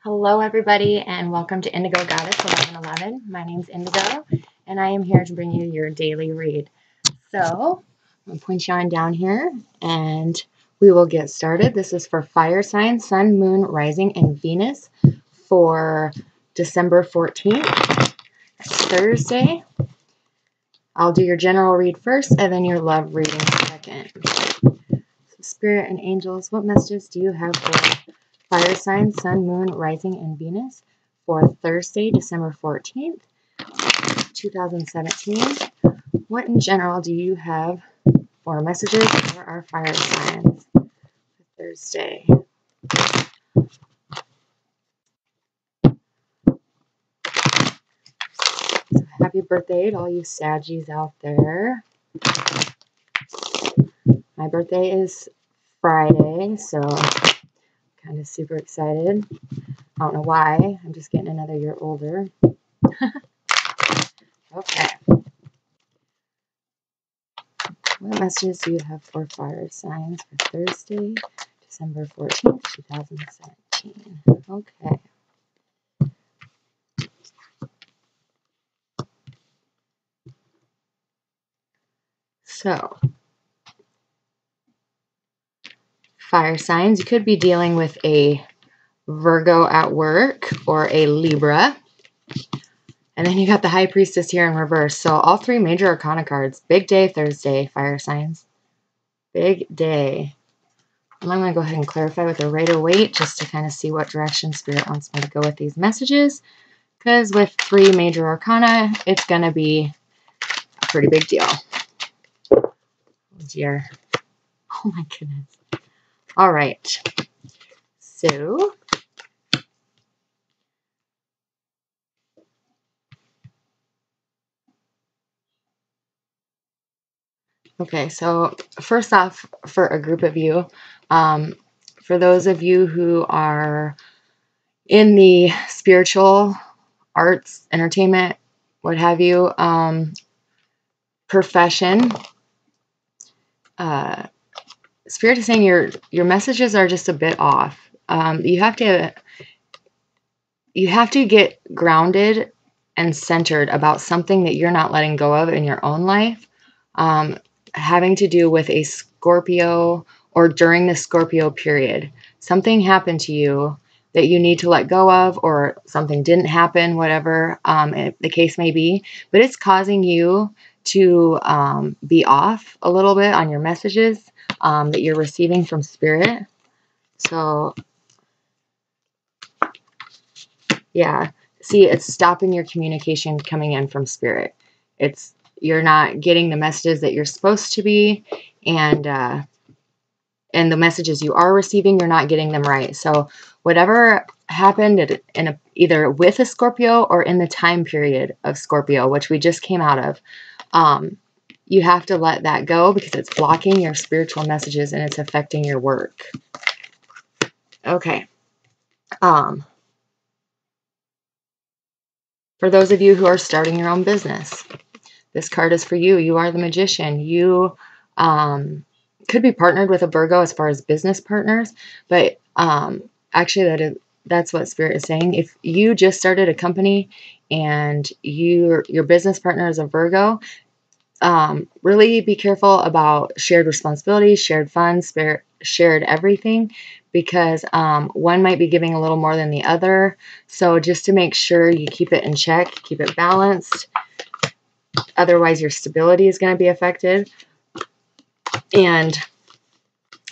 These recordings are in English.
Hello everybody and welcome to Indigo Goddess 1111. My name's Indigo and I am here to bring you your daily read. So I'm going to point you on down here and we will get started. This is for fire signs, Sun, Moon, Rising, and Venus for December 14th. That's Thursday. I'll do your general read first and then your love reading second. So Spirit and angels, what messages do you have for fire signs, Sun, Moon, Rising, and Venus for Thursday, December 14th, 2017. What in general do you have for messages for our fire signs for Thursday? So happy birthday to all you Saggies out there. My birthday is Friday, so I'm kind of super excited. I don't know why. I'm just getting another year older. Okay. What messages do you have for fire signs for Thursday, December 14th, 2017? Okay. So, fire signs, you could be dealing with a Virgo at work or a Libra. And then you got the High Priestess here in reverse. So all three major arcana cards. Big day Thursday, fire signs. Big day. And I'm going to go ahead and clarify with a Rider-Waite just to kind of see what direction Spirit wants me to go with these messages. Because with three major arcana, it's going to be a pretty big deal. Oh dear. Oh my goodness. All right. So, okay, so first off, for a group of you, for those of you who are in the spiritual arts, entertainment, what have you, profession, Spirit is saying your messages are just a bit off. You have to get grounded and centered about something that you're not letting go of in your own life, having to do with a Scorpio or during the Scorpio period. Something happened to you that you need to let go of, or something didn't happen, whatever the case may be, but it's causing you to be off a little bit on your messages that you're receiving from Spirit. So yeah, see, it's stopping your communication coming in from Spirit. You're not getting the messages that you're supposed to be, and the messages you are receiving, you're not getting them right. So whatever happened either with a Scorpio or in the time period of Scorpio, which we just came out of, you have to let that go because it's blocking your spiritual messages and it's affecting your work. Okay. For those of you who are starting your own business, this card is for you. You are the magician. You could be partnered with a Virgo as far as business partners, but actually that's what Spirit is saying. If you just started a company and your business partner is a Virgo, really be careful about shared responsibilities, shared funds, shared everything, because one might be giving a little more than the other. So just to make sure you keep it in check, keep it balanced. Otherwise, your stability is going to be affected, and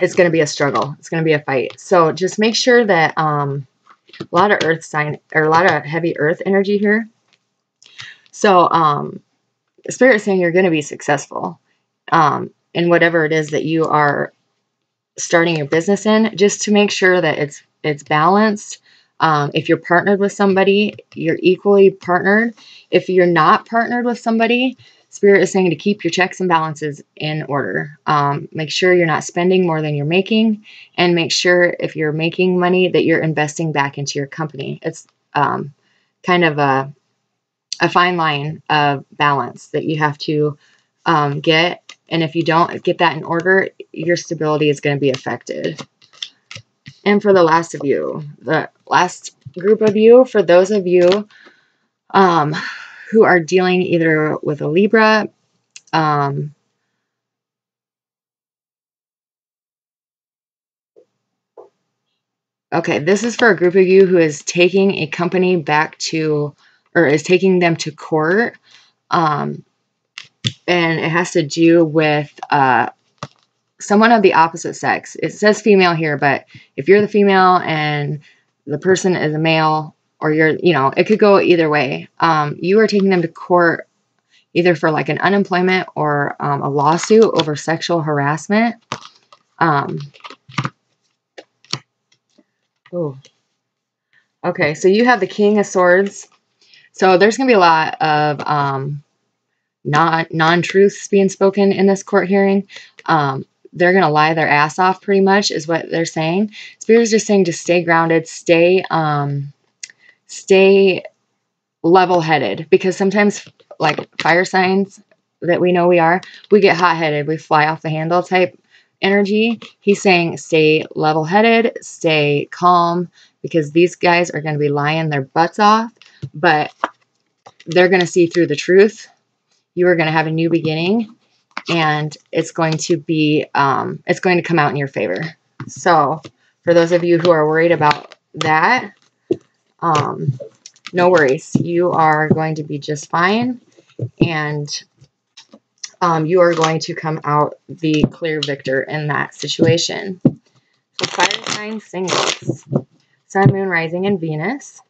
it's going to be a struggle. It's going to be a fight. So just make sure that a lot of earth sign, or a lot of heavy earth energy here. So Spirit is saying you're going to be successful in whatever it is that you are starting your business in. Just to make sure that it's balanced. If you're partnered with somebody, you're equally partnered. If you're not partnered with somebody, Spirit is saying to keep your checks and balances in order. Make sure you're not spending more than you're making, and make sure if you're making money that you're investing back into your company. It's kind of a fine line of balance that you have to get. And if you don't get that in order, your stability is going to be affected. And for the last of you, the last group of you, for those of you who are dealing either with a Libra, okay, this is for a group of you who is taking a company back to, or is taking them to court. And it has to do with someone of the opposite sex. It says female here, but if you're the female and the person is a male, or you're, you know, it could go either way. You are taking them to court either for like an unemployment or a lawsuit over sexual harassment. Oh, okay. So you have the King of Swords. So there's going to be a lot of non-truths being spoken in this court hearing. They're going to lie their ass off pretty much is what they're saying. Spirit is just saying to stay grounded, stay level-headed, because sometimes like fire signs that we know we are, we get hot-headed, we fly off the handle type energy. He's saying stay level-headed, stay calm, because these guys are going to be lying their butts off, but they're going to see through the truth. You are going to have a new beginning, and it's going to be, it's going to come out in your favor. So for those of you who are worried about that, no worries. You are going to be just fine, and you are going to come out the clear victor in that situation. So fire sign singles, Sun, Moon, Rising, and Venus.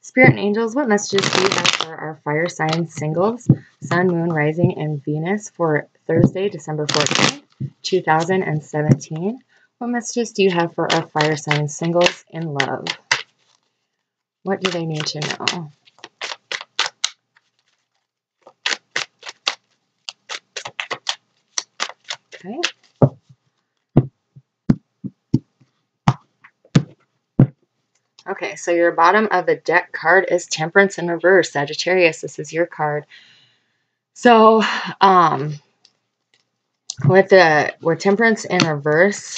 Spirit and angels, what messages do you have for our fire sign singles, Sun, Moon, Rising, and Venus for Thursday, December 14th, 2017? What messages do you have for our fire sign singles in love? What do they need to know? Okay. Okay, so your bottom of the deck card is Temperance in reverse. Sagittarius, this is your card. So, with Temperance in reverse,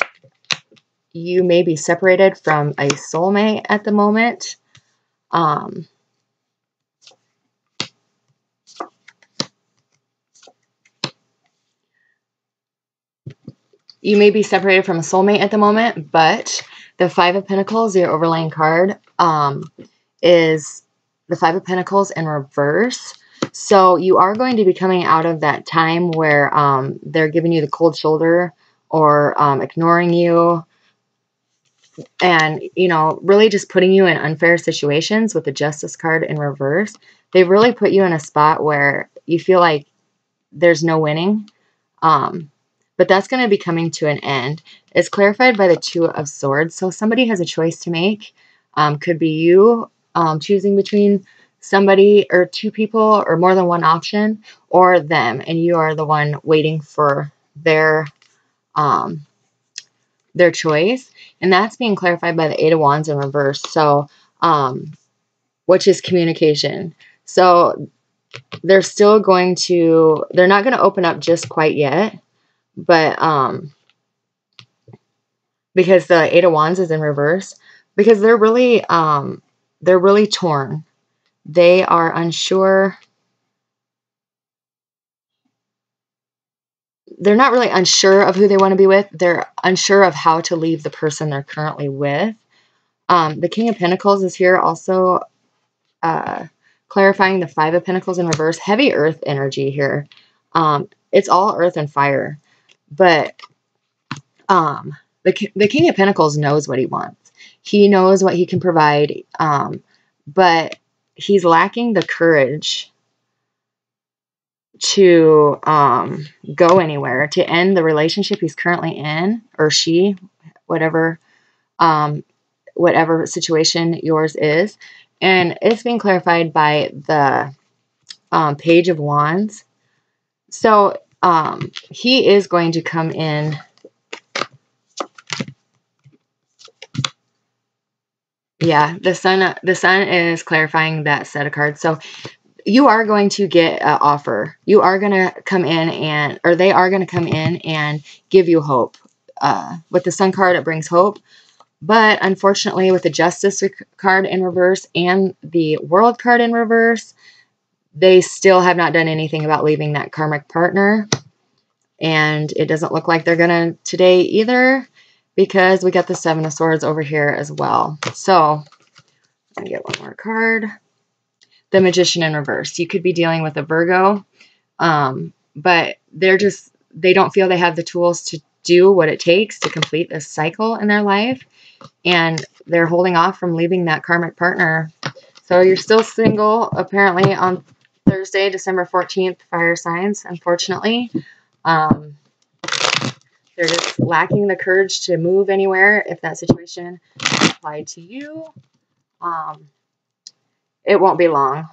you may be separated from a soulmate at the moment. You may be separated from a soulmate at the moment, but the Five of Pentacles, your overlaying card, is the Five of Pentacles in reverse. So you are going to be coming out of that time where they're giving you the cold shoulder or ignoring you, and, you know, really just putting you in unfair situations with the Justice card in reverse. They really put you in a spot where you feel like there's no winning. But that's going to be coming to an end. It's clarified by the Two of Swords. So somebody has a choice to make. Could be you choosing between somebody or two people or more than one option, or them, and you are the one waiting for their choice. And that's being clarified by the Eight of Wands in reverse. So, which is communication. So they're still going to, they're not going to open up just quite yet. But, because the Eight of Wands is in reverse, because they're really torn. They are unsure. They're not really unsure of who they want to be with. They're unsure of how to leave the person they're currently with. The King of Pentacles is here also, clarifying the Five of Pentacles in reverse. Heavy earth energy here. It's all earth and fire. But, the King of Pentacles knows what he wants. He knows what he can provide, but he's lacking the courage to go anywhere, to end the relationship he's currently in, or she, whatever situation yours is. And it's being clarified by the Page of Wands. So he is going to come in. Yeah, the sun is clarifying that set of cards. So you are going to get an offer. You are going to come in they are going to come in and give you hope. With the Sun card, it brings hope. But unfortunately, with the Justice card in reverse and the World card in reverse, they still have not done anything about leaving that karmic partner. And it doesn't look like they're going to today either, because we got the Seven of Swords over here as well. So I'm going to get one more card. The Magician in reverse. You could be dealing with a Virgo, but they don't feel they have the tools to do what it takes to complete this cycle in their life. And they're holding off from leaving that karmic partner. So you're still single, apparently, on Thursday, December 14th, fire signs, unfortunately. They're just lacking the courage to move anywhere if that situation applied to you. It won't be long,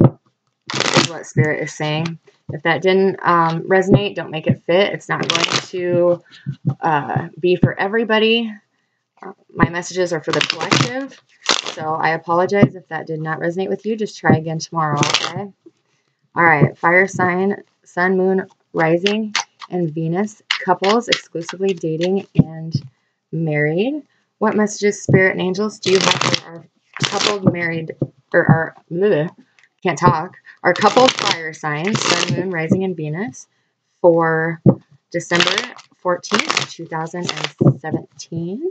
is what Spirit is saying. If that didn't resonate, don't make it fit. It's not going to be for everybody. My messages are for the collective. So I apologize if that did not resonate with you. Just try again tomorrow, okay? All right, fire sign, sun, moon, rising, and Venus. Couples exclusively dating and married. What messages, Spirit, and angels do you have for our coupled married, or our, can't talk, our coupled fire signs, sun, moon, rising, and Venus for December 14th, 2017?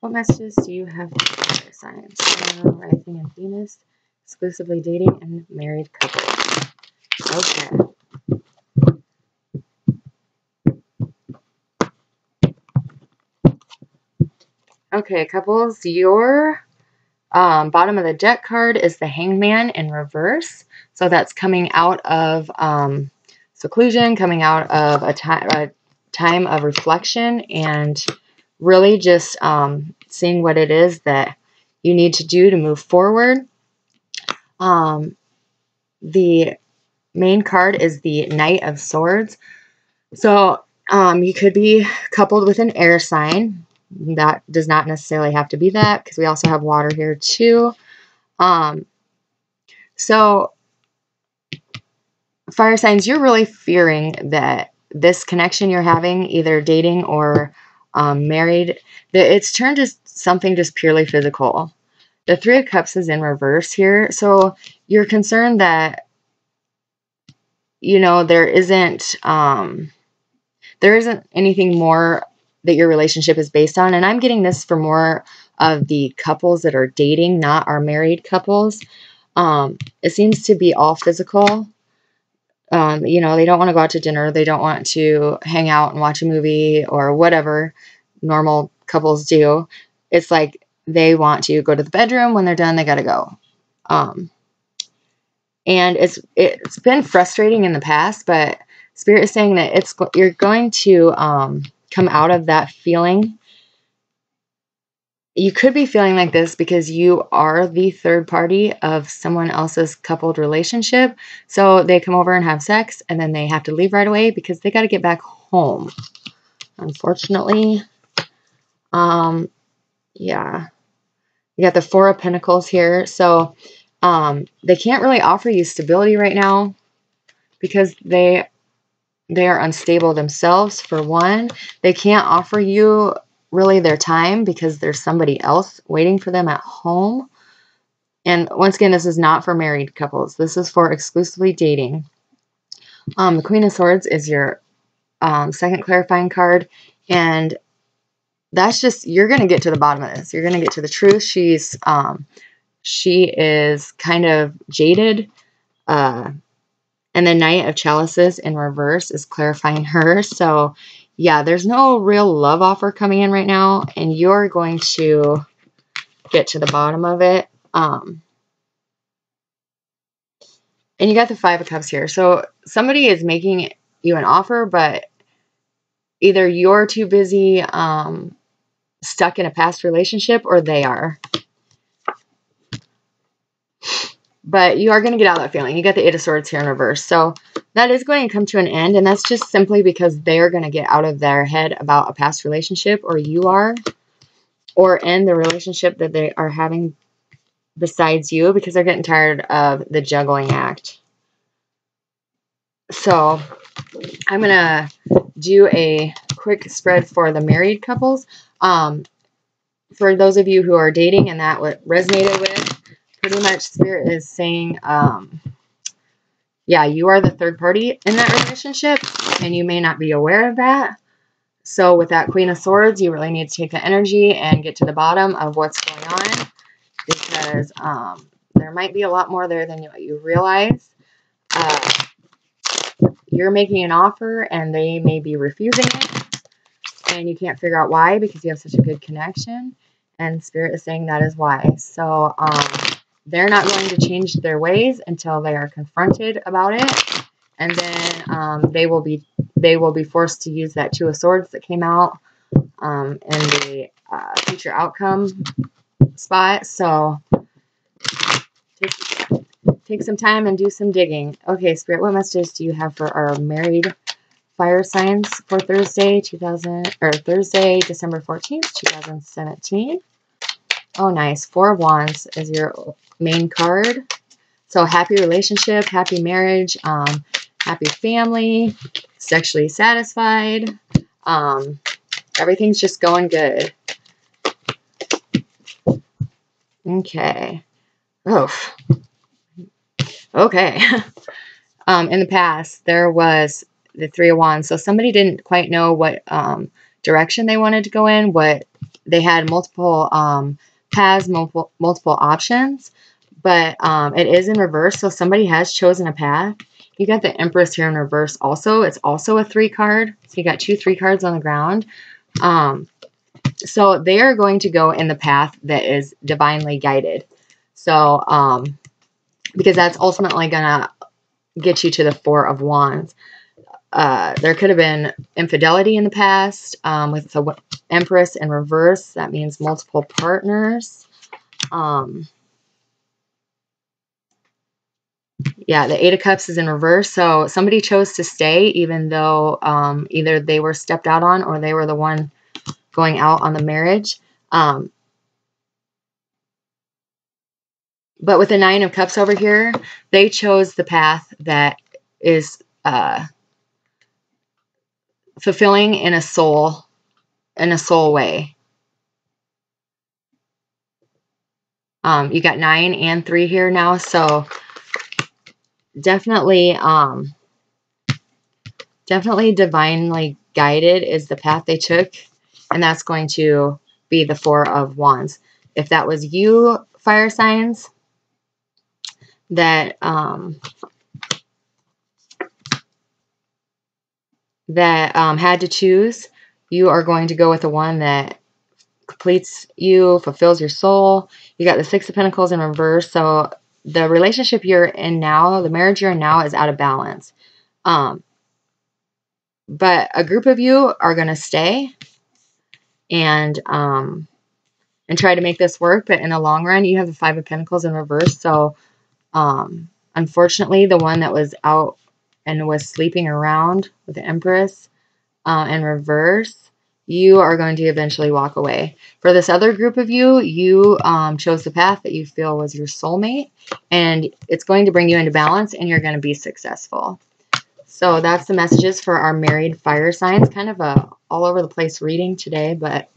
What messages do you have for fire signs, sun, moon, rising, and Venus, exclusively dating and married couples? Okay. Okay, couples, your bottom of the deck card is the Hangman in reverse. So that's coming out of seclusion, coming out of a time of reflection, and really just seeing what it is that you need to do to move forward. The main card is the Knight of Swords. So you could be coupled with an air sign. That does not necessarily have to be that, because we also have water here too. So fire signs, you're really fearing that this connection you're having, either dating or married, that it's turned to something just purely physical. The Three of Cups is in reverse here. So you're concerned that, you know, there isn't anything more that your relationship is based on. And I'm getting this for more of the couples that are dating, not our married couples. It seems to be all physical. You know, they don't want to go out to dinner. They don't want to hang out and watch a movie or whatever normal couples do. It's like they want to go to the bedroom. When they're done, they got to go. And it's been frustrating in the past, but Spirit is saying that you're going to come out of that feeling. You could be feeling like this because you are the third party of someone else's coupled relationship. So they come over and have sex, and then they have to leave right away because they got to get back home. Unfortunately, yeah. You got the Four of Pentacles here. So they can't really offer you stability right now because they are unstable themselves, for one. They can't offer you really their time because there's somebody else waiting for them at home. And once again, this is not for married couples. This is for exclusively dating. The Queen of Swords is your second clarifying card. And that's just, you're going to get to the bottom of this. You're going to get to the truth. She is kind of jaded. And the Knight of Chalices in reverse is clarifying her. So yeah, there's no real love offer coming in right now, and you're going to get to the bottom of it. And you got the Five of Cups here. So somebody is making you an offer, but either you're too busy stuck in a past relationship, or they are. But you are going to get out of that feeling. You got the Eight of Swords here in reverse. So that is going to come to an end. And that's just simply because they're going to get out of their head about a past relationship, or you are, or end the relationship that they are having besides you, because they're getting tired of the juggling act. So I'm going to do a quick spread for the married couples. for those of you who are dating and that what resonated with, pretty much Spirit is saying, yeah, you are the third party in that relationship, and you may not be aware of that. So with that Queen of Swords, you really need to take the energy and get to the bottom of what's going on, because there might be a lot more there than what you realize. You're making an offer, and they may be refusing it, and you can't figure out why because you have such a good connection, and Spirit is saying that is why. So they're not going to change their ways until they are confronted about it, and then they will be forced to use that Two of Swords that came out in the future outcome spot. So take some time and do some digging. Okay, Spirit, what messages do you have for our married fire signs for Thursday, Thursday, December 14th, 2017? Oh, nice. Four of Wands is your main card. So happy relationship, happy marriage, happy family, sexually satisfied. Everything's just going good. Okay. Oh. Okay. In the past, there was the Three of Wands. So somebody didn't quite know what direction they wanted to go in. What they had multiple paths, multiple options, but it is in reverse. So somebody has chosen a path. You got the Empress here in reverse. Also, it's also a 3 card. So you got 2 3 cards on the ground. So they are going to go in the path that is divinely guided. So because that's ultimately gonna get you to the Four of Wands. There could have been infidelity in the past with the Empress in reverse. That means multiple partners. Yeah, the Eight of Cups is in reverse. So somebody chose to stay even though either they were stepped out on or they were the one going out on the marriage. But with the Nine of Cups over here, they chose the path that is fulfilling in a soul way. You got 9 and 3 here now, so definitely divinely guided is the path they took, and that's going to be the Four of Wands. If that was you, fire signs, that had to choose, you are going to go with the one that completes you, fulfills your soul. You got the Six of Pentacles in reverse. So the relationship you're in now, the marriage you're in now, is out of balance. But a group of you are going to stay and try to make this work. But in the long run, you have the Five of Pentacles in reverse. So unfortunately, the one that was out and was sleeping around with the Empress in reverse, you are going to eventually walk away. For this other group of you, you chose the path that you feel was your soulmate, and it's going to bring you into balance, and you're going to be successful. So that's the messages for our married fire signs. Kind of a all over the place reading today, but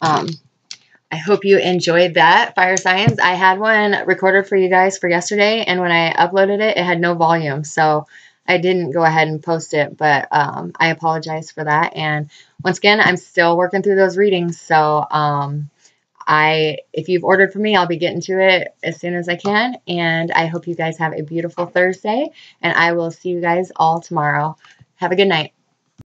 I hope you enjoyed that, fire signs. I had one recorded for you guys for yesterday, and when I uploaded it, it had no volume, so I didn't go ahead and post it, but I apologize for that. And once again, I'm still working through those readings, so if you've ordered from me, I'll be getting to it as soon as I can, and I hope you guys have a beautiful Thursday, and I will see you guys all tomorrow. Have a good night.